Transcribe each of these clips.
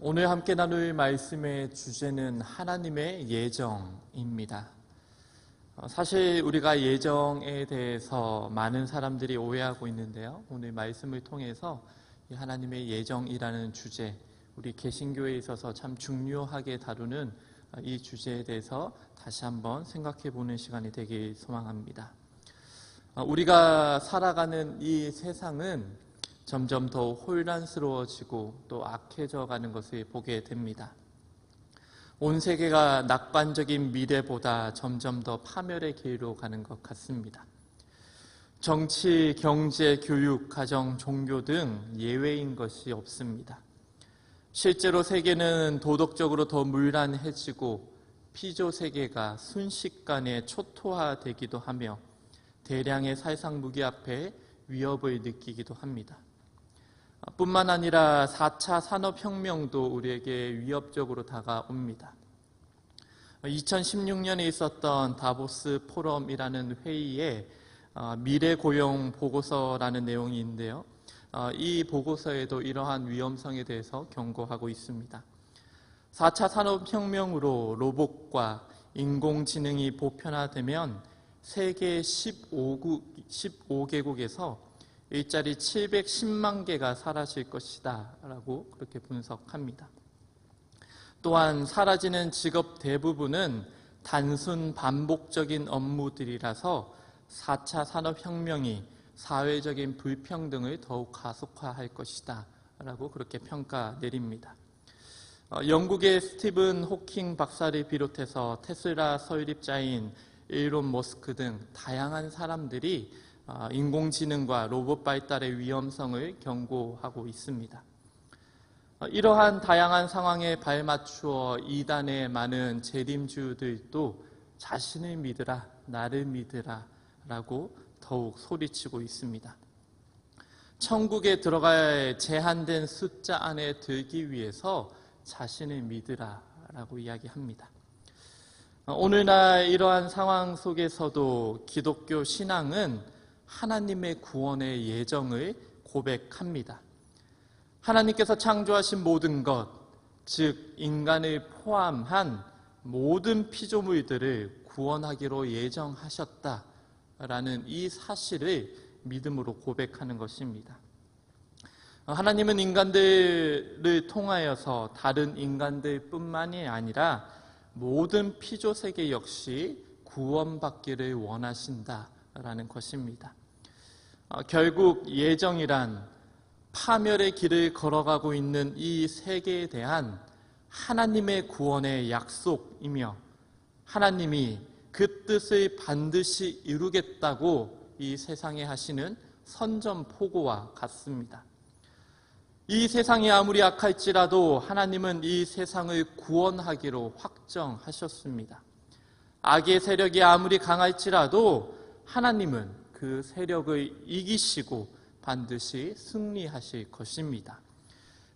오늘 함께 나눌 말씀의 주제는 하나님의 예정입니다. 사실 우리가 예정에 대해서 많은 사람들이 오해하고 있는데요. 오늘 말씀을 통해서 하나님의 예정이라는 주제, 우리 개신교에 있어서 참 중요하게 다루는 이 주제에 대해서 다시 한번 생각해 보는 시간이 되길 소망합니다. 우리가 살아가는 이 세상은 점점 더 혼란스러워지고 또 악해져 가는 것을 보게 됩니다. 온 세계가 낙관적인 미래보다 점점 더 파멸의 길로 가는 것 같습니다. 정치, 경제, 교육, 가정, 종교 등 예외인 것이 없습니다. 실제로 세계는 도덕적으로 더 문란해지고 피조 세계가 순식간에 초토화되기도 하며 대량의 살상 무기 앞에 위협을 느끼기도 합니다. 뿐만 아니라 4차 산업혁명도 우리에게 위협적으로 다가옵니다. 2016년에 있었던 다보스 포럼이라는 회의에 미래 고용 보고서라는 내용이 있는데요. 이 보고서에도 이러한 위험성에 대해서 경고하고 있습니다. 4차 산업혁명으로 로봇과 인공지능이 보편화되면 세계 15개국에서 일자리 710만 개가 사라질 것이다 라고 그렇게 분석합니다. 또한 사라지는 직업 대부분은 단순 반복적인 업무들이라서 4차 산업혁명이 사회적인 불평등을 더욱 가속화할 것이다 라고 그렇게 평가 내립니다. 영국의 스티븐 호킹 박사를 비롯해서 테슬라 설립자인 일론 머스크 등 다양한 사람들이 인공지능과 로봇 발달의 위험성을 경고하고 있습니다. 이러한 다양한 상황에 발맞추어 이단의 많은 재림주들도 자신을 믿으라, 나를 믿으라 라고 더욱 소리치고 있습니다. 천국에 들어갈 제한된 숫자 안에 들기 위해서 자신을 믿으라 라고 이야기합니다. 오늘날 이러한 상황 속에서도 기독교 신앙은 하나님의 구원의 예정을 고백합니다. 하나님께서 창조하신 모든 것, 즉 인간을 포함한 모든 피조물들을 구원하기로 예정하셨다라는 이 사실을 믿음으로 고백하는 것입니다. 하나님은 인간들을 통하여서 다른 인간들뿐만이 아니라 모든 피조세계 역시 구원받기를 원하신다라는 것입니다. 결국 예정이란 파멸의 길을 걸어가고 있는 이 세계에 대한 하나님의 구원의 약속이며 하나님이 그 뜻을 반드시 이루겠다고 이 세상에 하시는 선전포고와 같습니다. 이 세상이 아무리 악할지라도 하나님은 이 세상을 구원하기로 확정하셨습니다. 악의 세력이 아무리 강할지라도 하나님은 그 세력을 이기시고 반드시 승리하실 것입니다.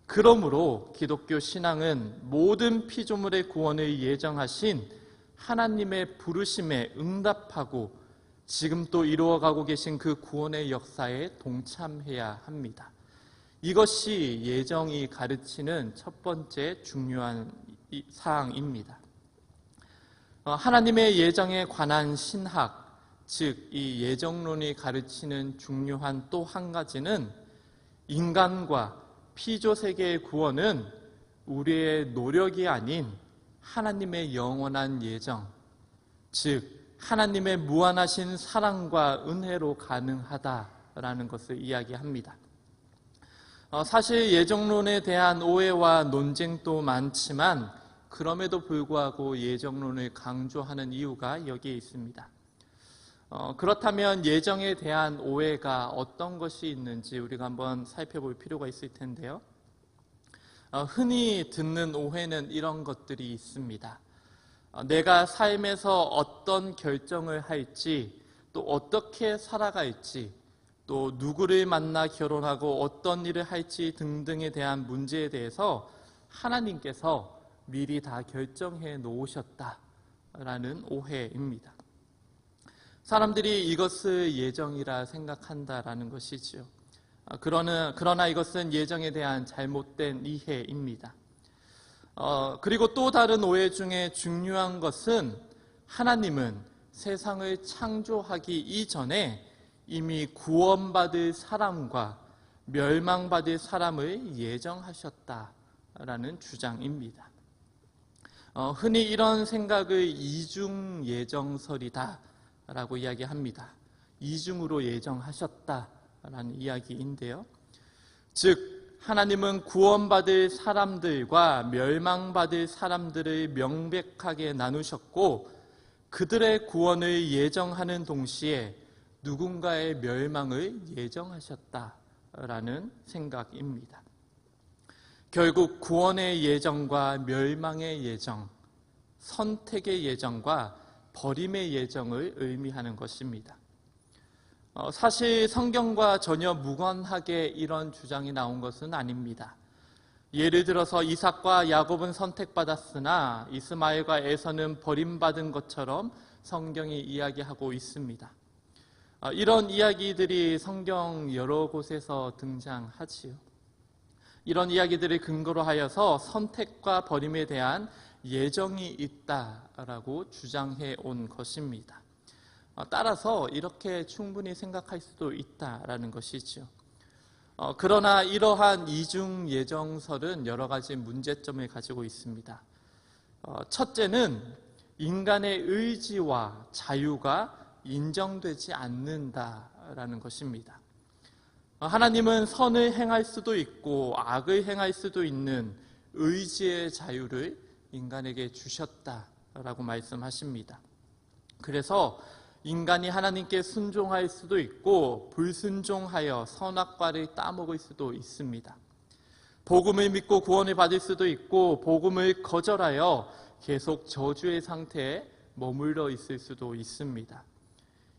그러므로 기독교 신앙은 모든 피조물의 구원을 예정하신 하나님의 부르심에 응답하고 지금 또 이루어가고 계신 그 구원의 역사에 동참해야 합니다. 이것이 예정이 가르치는 첫 번째 중요한 사항입니다. 하나님의 예정에 관한 신학, 즉 이 예정론이 가르치는 중요한 또 한 가지는 인간과 피조세계의 구원은 우리의 노력이 아닌 하나님의 영원한 예정, 즉 하나님의 무한하신 사랑과 은혜로 가능하다라는 것을 이야기합니다. 사실 예정론에 대한 오해와 논쟁도 많지만 그럼에도 불구하고 예정론을 강조하는 이유가 여기에 있습니다. 그렇다면 예정에 대한 오해가 어떤 것이 있는지 우리가 한번 살펴볼 필요가 있을 텐데요. 흔히 듣는 오해는 이런 것들이 있습니다. 내가 삶에서 어떤 결정을 할지, 또 어떻게 살아갈지, 또 누구를 만나 결혼하고 어떤 일을 할지 등등에 대한 문제에 대해서 하나님께서 미리 다 결정해 놓으셨다라는 오해입니다. 사람들이 이것을 예정이라 생각한다라는 것이지요. 그러나 이것은 예정에 대한 잘못된 이해입니다. 그리고 또 다른 오해 중에 중요한 것은 하나님은 세상을 창조하기 이전에 이미 구원받을 사람과 멸망받을 사람을 예정하셨다라는 주장입니다. 흔히 이런 생각을 이중 예정설이다라고 이야기합니다. 이중으로 예정하셨다라는 이야기인데요. 즉 하나님은 구원받을 사람들과 멸망받을 사람들을 명백하게 나누셨고 그들의 구원을 예정하는 동시에 누군가의 멸망을 예정하셨다라는 생각입니다. 결국 구원의 예정과 멸망의 예정, 선택의 예정과 버림의 예정을 의미하는 것입니다. 사실 성경과 전혀 무관하게 이런 주장이 나온 것은 아닙니다. 예를 들어서 이삭과 야곱은 선택받았으나 이스마엘과 에서는 버림받은 것처럼 성경이 이야기하고 있습니다. 이런 이야기들이 성경 여러 곳에서 등장하지요. 이런 이야기들을 근거로 하여서 선택과 버림에 대한 예정이 있다라고 주장해 온 것입니다. 따라서 이렇게 충분히 생각할 수도 있다라는 것이죠. 그러나 이러한 이중 예정설은 여러 가지 문제점을 가지고 있습니다. 첫째는 인간의 의지와 자유가 인정되지 않는다라는 것입니다. 하나님은 선을 행할 수도 있고 악을 행할 수도 있는 의지의 자유를 인간에게 주셨다라고 말씀하십니다. 그래서 인간이 하나님께 순종할 수도 있고 불순종하여 선악과를 따먹을 수도 있습니다. 복음을 믿고 구원을 받을 수도 있고 복음을 거절하여 계속 저주의 상태에 머물러 있을 수도 있습니다.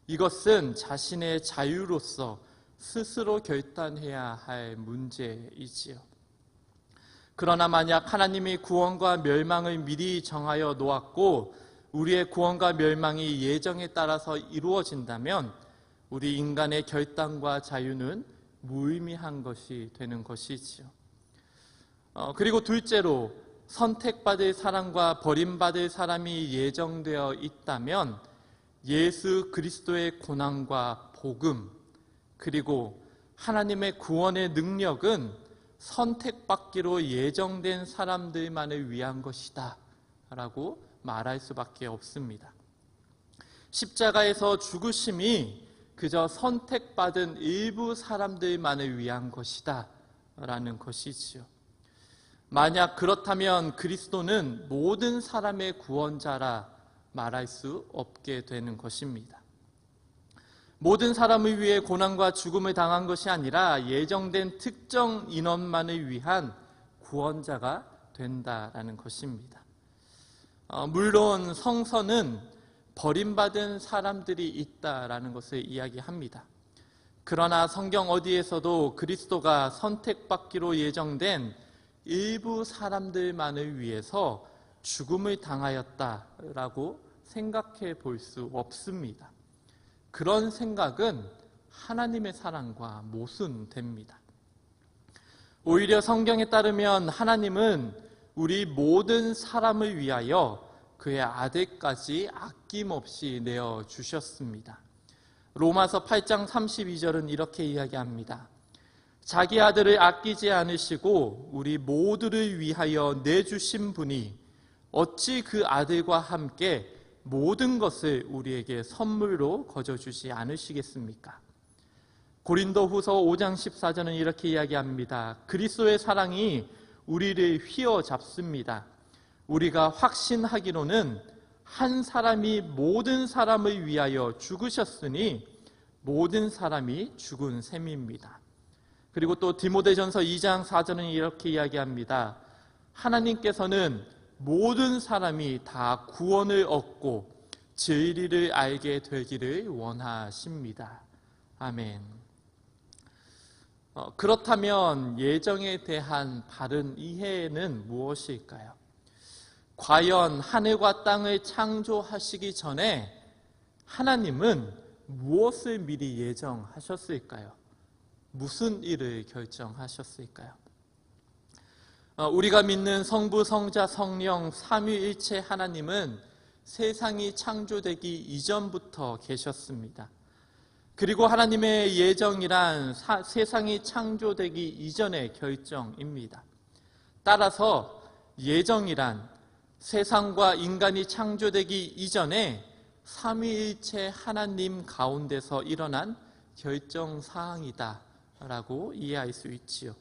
이것은 자신의 자유로서 스스로 결단해야 할 문제이지요. 그러나 만약 하나님이 구원과 멸망을 미리 정하여 놓았고 우리의 구원과 멸망이 예정에 따라서 이루어진다면 우리 인간의 결단과 자유는 무의미한 것이 되는 것이지요. 그리고 둘째로 선택받을 사람과 버림받을 사람이 예정되어 있다면 예수 그리스도의 고난과 복음 그리고 하나님의 구원의 능력은 선택받기로 예정된 사람들만을 위한 것이다 라고 말할 수밖에 없습니다. 십자가에서 죽으심이 그저 선택받은 일부 사람들만을 위한 것이다 라는 것이지요. 만약 그렇다면 그리스도는 모든 사람의 구원자라 말할 수 없게 되는 것입니다. 모든 사람을 위해 고난과 죽음을 당한 것이 아니라 예정된 특정 인원만을 위한 구원자가 된다라는 것입니다. 물론 성서는 버림받은 사람들이 있다라는 것을 이야기합니다. 그러나 성경 어디에서도 그리스도가 선택받기로 예정된 일부 사람들만을 위해서 죽음을 당하였다라고 생각해 볼 수 없습니다. 그런 생각은 하나님의 사랑과 모순됩니다. 오히려 성경에 따르면 하나님은 우리 모든 사람을 위하여 그의 아들까지 아낌없이 내어주셨습니다. 로마서 8장 32절은 이렇게 이야기합니다. 자기 아들을 아끼지 않으시고 우리 모두를 위하여 내주신 분이 어찌 그 아들과 함께 모든 것을 우리에게 선물로 거저주지 않으시겠습니까? 고린도후서 5장 14절은 이렇게 이야기합니다. 그리스도의 사랑이 우리를 휘어잡습니다. 우리가 확신하기로는 한 사람이 모든 사람을 위하여 죽으셨으니 모든 사람이 죽은 셈입니다. 그리고 또 디모데전서 2장 4절은 이렇게 이야기합니다. 하나님께서는 모든 사람이 다 구원을 얻고 진리를 알게 되기를 원하십니다. 아멘. 그렇다면 예정에 대한 바른 이해는 무엇일까요? 과연 하늘과 땅을 창조하시기 전에 하나님은 무엇을 미리 예정하셨을까요? 무슨 일을 결정하셨을까요? 우리가 믿는 성부, 성자, 성령 삼위일체 하나님은 세상이 창조되기 이전부터 계셨습니다. 그리고 하나님의 예정이란 세상이 창조되기 이전의 결정입니다. 따라서 예정이란 세상과 인간이 창조되기 이전에 삼위일체 하나님 가운데서 일어난 결정사항이다 라고 이해할 수 있지요.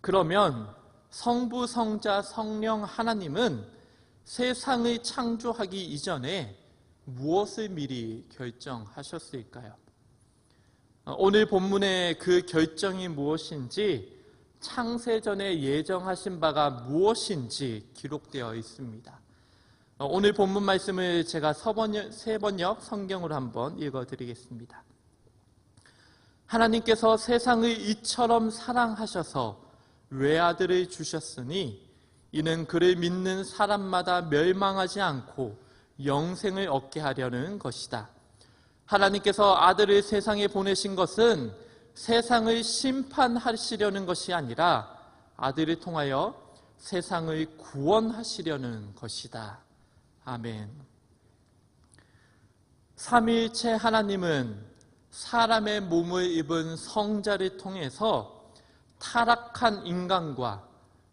그러면 성부, 성자, 성령 하나님은 세상을 창조하기 이전에 무엇을 미리 결정하셨을까요? 오늘 본문의 그 결정이 무엇인지, 창세전에 예정하신 바가 무엇인지 기록되어 있습니다. 오늘 본문 말씀을 제가 세번역 성경으로 한번 읽어드리겠습니다. 하나님께서 세상을 이처럼 사랑하셔서 외아들을 주셨으니 이는 그를 믿는 사람마다 멸망하지 않고 영생을 얻게 하려는 것이다. 하나님께서 아들을 세상에 보내신 것은 세상을 심판하시려는 것이 아니라 아들을 통하여 세상을 구원하시려는 것이다. 아멘. 삼위일체 하나님은 사람의 몸을 입은 성자를 통해서 타락한 인간과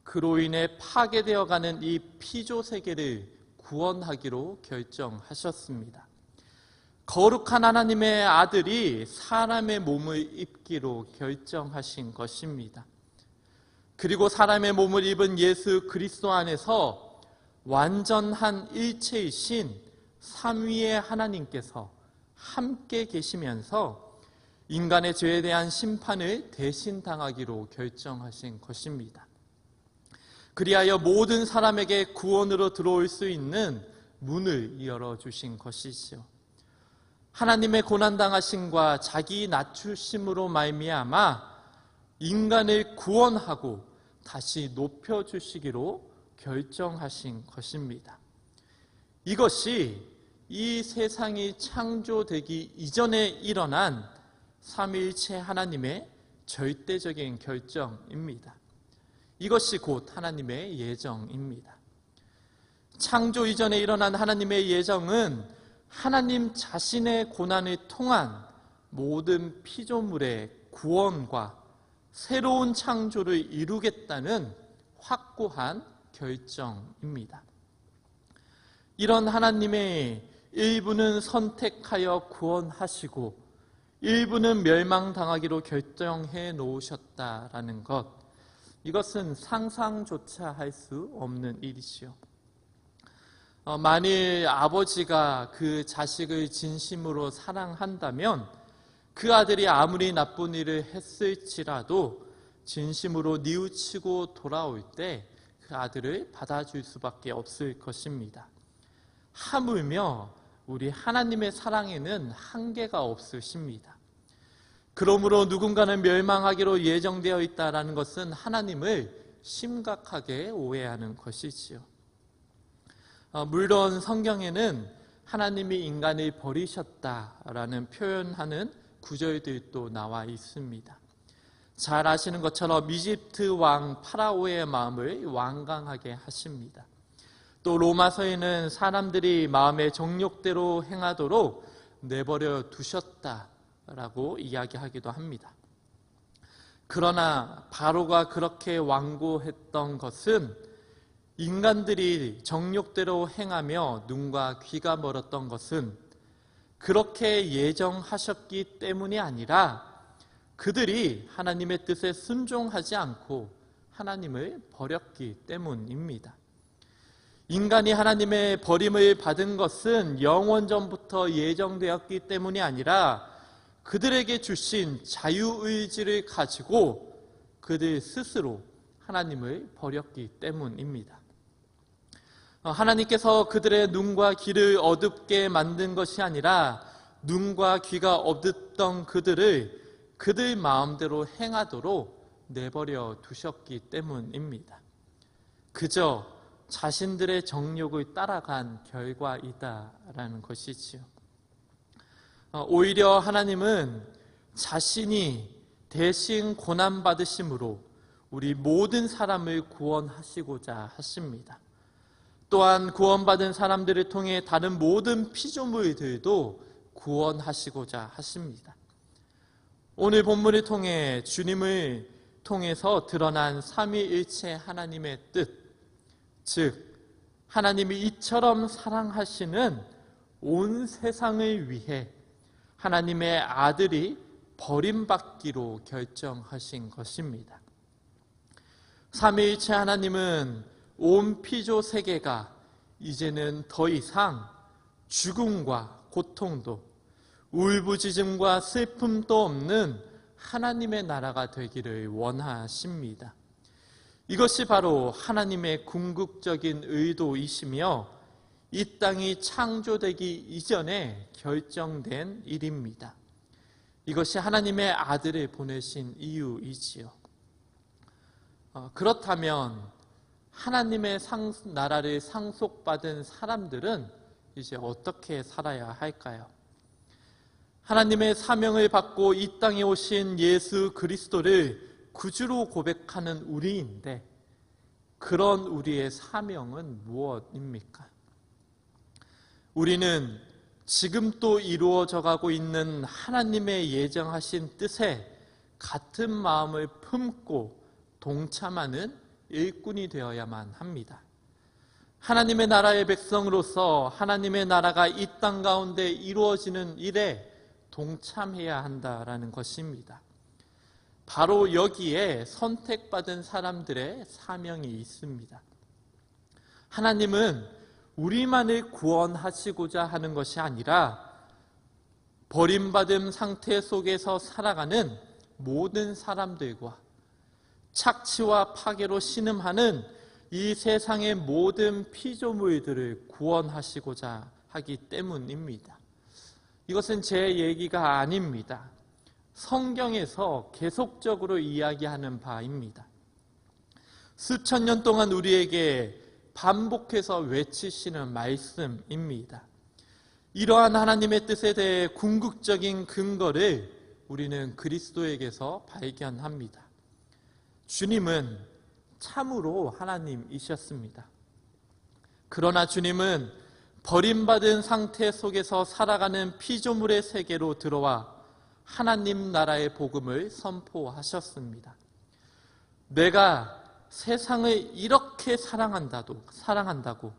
그로 인해 파괴되어가는 이 피조세계를 구원하기로 결정하셨습니다. 거룩한 하나님의 아들이 사람의 몸을 입기로 결정하신 것입니다. 그리고 사람의 몸을 입은 예수 그리스도 안에서 완전한 일체이신 삼위의 하나님께서 함께 계시면서 인간의 죄에 대한 심판을 대신 당하기로 결정하신 것입니다. 그리하여 모든 사람에게 구원으로 들어올 수 있는 문을 열어주신 것이지요. 하나님의 고난당하심과 자기 낮추심으로 말미암아 인간을 구원하고 다시 높여주시기로 결정하신 것입니다. 이것이 이 세상이 창조되기 이전에 일어난 삼위일체 하나님의 절대적인 결정입니다. 이것이 곧 하나님의 예정입니다. 창조 이전에 일어난 하나님의 예정은 하나님 자신의 고난을 통한 모든 피조물의 구원과 새로운 창조를 이루겠다는 확고한 결정입니다. 이런 하나님의 일부는 선택하여 구원하시고 일부는 멸망당하기로 결정해 놓으셨다라는 것, 이것은 상상조차 할 수 없는 일이지요. 만일 아버지가 그 자식을 진심으로 사랑한다면 그 아들이 아무리 나쁜 일을 했을지라도 진심으로 뉘우치고 돌아올 때 그 아들을 받아줄 수밖에 없을 것입니다. 하물며 우리 하나님의 사랑에는 한계가 없으십니다. 그러므로 누군가는 멸망하기로 예정되어 있다는 것은 하나님을 심각하게 오해하는 것이지요. 물론 성경에는 하나님이 인간을 버리셨다라는 표현하는 구절들도 나와 있습니다. 잘 아시는 것처럼 이집트 왕 파라오의 마음을 완강하게 하십니다. 또 로마서에는 사람들이 마음의 정욕대로 행하도록 내버려 두셨다라고 이야기하기도 합니다. 그러나 바로가 그렇게 완고했던 것은 인간들이 정욕대로 행하며 눈과 귀가 멀었던 것은 그렇게 예정하셨기 때문이 아니라 그들이 하나님의 뜻에 순종하지 않고 하나님을 버렸기 때문입니다. 인간이 하나님의 버림을 받은 것은 영원전부터 예정되었기 때문이 아니라 그들에게 주신 자유의지를 가지고 그들 스스로 하나님을 버렸기 때문입니다. 하나님께서 그들의 눈과 귀를 어둡게 만든 것이 아니라 눈과 귀가 어둡던 그들을 그들 마음대로 행하도록 내버려 두셨기 때문입니다. 그저 자신들의 정욕을 따라간 결과이다라는 것이지요. 오히려 하나님은 자신이 대신 고난받으심으로 우리 모든 사람을 구원하시고자 하십니다. 또한 구원받은 사람들을 통해 다른 모든 피조물들도 구원하시고자 하십니다. 오늘 본문을 통해 주님을 통해서 드러난 삼위일체 하나님의 뜻, 즉 하나님이 이처럼 사랑하시는 온 세상을 위해 하나님의 아들이 버림받기로 결정하신 것입니다. 삼위일체 하나님은 온 피조 세계가 이제는 더 이상 죽음과 고통도 울부짖음과 슬픔도 없는 하나님의 나라가 되기를 원하십니다. 이것이 바로 하나님의 궁극적인 의도이시며 이 땅이 창조되기 이전에 결정된 일입니다. 이것이 하나님의 아들을 보내신 이유이지요. 그렇다면 하나님의 나라를 상속받은 사람들은 이제 어떻게 살아야 할까요? 하나님의 사명을 받고 이 땅에 오신 예수 그리스도를 구주로 고백하는 우리인데 그런 우리의 사명은 무엇입니까? 우리는 지금 또 이루어져 가고 있는 하나님의 예정하신 뜻에 같은 마음을 품고 동참하는 일꾼이 되어야만 합니다. 하나님의 나라의 백성으로서 하나님의 나라가 이 땅 가운데 이루어지는 일에 동참해야 한다라는 것입니다. 바로 여기에 선택받은 사람들의 사명이 있습니다. 하나님은 우리만을 구원하시고자 하는 것이 아니라 버림받은 상태 속에서 살아가는 모든 사람들과 착취와 파괴로 신음하는 이 세상의 모든 피조물들을 구원하시고자 하기 때문입니다. 이것은 제 얘기가 아닙니다. 성경에서 계속적으로 이야기하는 바입니다. 수천 년 동안 우리에게 반복해서 외치시는 말씀입니다. 이러한 하나님의 뜻에 대해 궁극적인 근거를 우리는 그리스도에게서 발견합니다. 주님은 참으로 하나님이셨습니다. 그러나 주님은 버림받은 상태 속에서 살아가는 피조물의 세계로 들어와 하나님 나라의 복음을 선포하셨습니다. 내가 세상을 이렇게 사랑한다고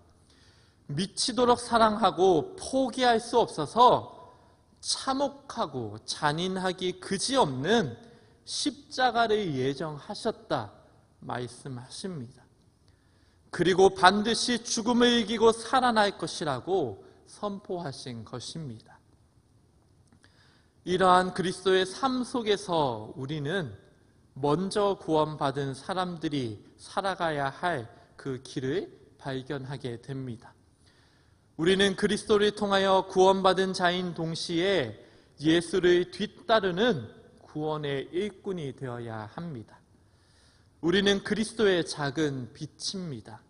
미치도록 사랑하고 포기할 수 없어서 참혹하고 잔인하기 그지없는 십자가를 예정하셨다 말씀하십니다. 그리고 반드시 죽음을 이기고 살아날 것이라고 선포하신 것입니다. 이러한 그리스도의 삶 속에서 우리는 먼저 구원받은 사람들이 살아가야 할 그 길을 발견하게 됩니다. 우리는 그리스도를 통하여 구원받은 자인 동시에 예수를 뒤따르는 구원의 일꾼이 되어야 합니다. 우리는 그리스도의 작은 빛입니다.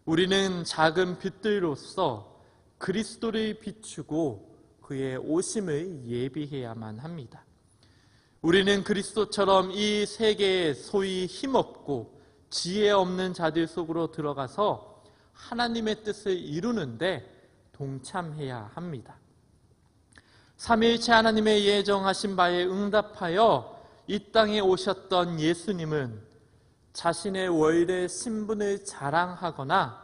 우리는 작은 빛들로서 그리스도를 비추고 그의 오심을 예비해야만 합니다. 우리는 그리스도처럼 이 세계에 소위 힘없고 지혜 없는 자들 속으로 들어가서 하나님의 뜻을 이루는데 동참해야 합니다. 삼위일체 하나님의 예정하신 바에 응답하여 이 땅에 오셨던 예수님은 자신의 원래 신분을 자랑하거나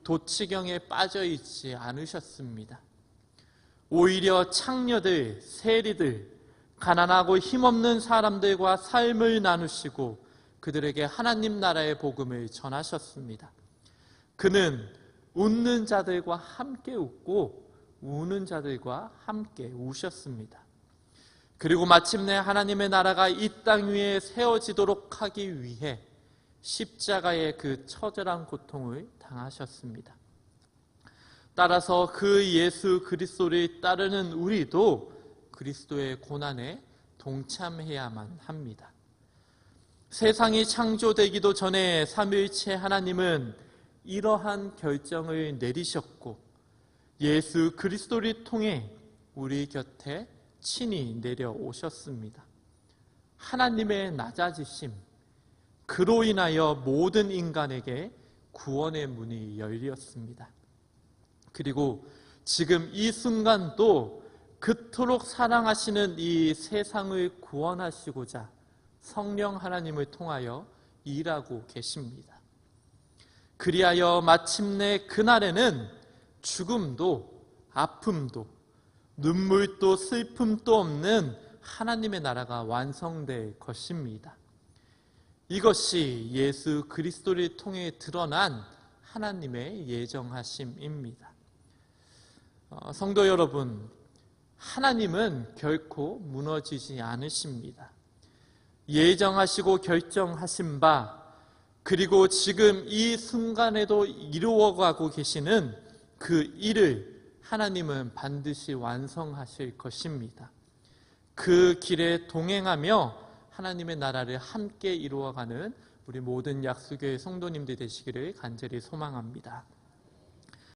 도치경에 빠져있지 않으셨습니다. 오히려 창녀들, 세리들, 가난하고 힘없는 사람들과 삶을 나누시고 그들에게 하나님 나라의 복음을 전하셨습니다. 그는 웃는 자들과 함께 웃고 우는 자들과 함께 우셨습니다. 그리고 마침내 하나님의 나라가 이 땅 위에 세워지도록 하기 위해 십자가의 그 처절한 고통을 당하셨습니다. 따라서 그 예수 그리스도를 따르는 우리도 그리스도의 고난에 동참해야만 합니다. 세상이 창조되기도 전에 삼위일체 하나님은 이러한 결정을 내리셨고 예수 그리스도를 통해 우리 곁에 친히 내려오셨습니다. 하나님의 낮아지심, 그로 인하여 모든 인간에게 구원의 문이 열렸습니다. 그리고 지금 이 순간도 그토록 사랑하시는 이 세상을 구원하시고자 성령 하나님을 통하여 일하고 계십니다. 그리하여 마침내 그날에는 죽음도 아픔도 눈물도 슬픔도 없는 하나님의 나라가 완성될 것입니다. 이것이 예수 그리스도를 통해 드러난 하나님의 예정하심입니다. 성도 여러분, 하나님은 결코 무너지지 않으십니다. 예정하시고 결정하신 바, 그리고 지금 이 순간에도 이루어가고 계시는 그 일을 하나님은 반드시 완성하실 것입니다. 그 길에 동행하며 하나님의 나라를 함께 이루어가는 우리 모든 약수교회 성도님들 되시기를 간절히 소망합니다.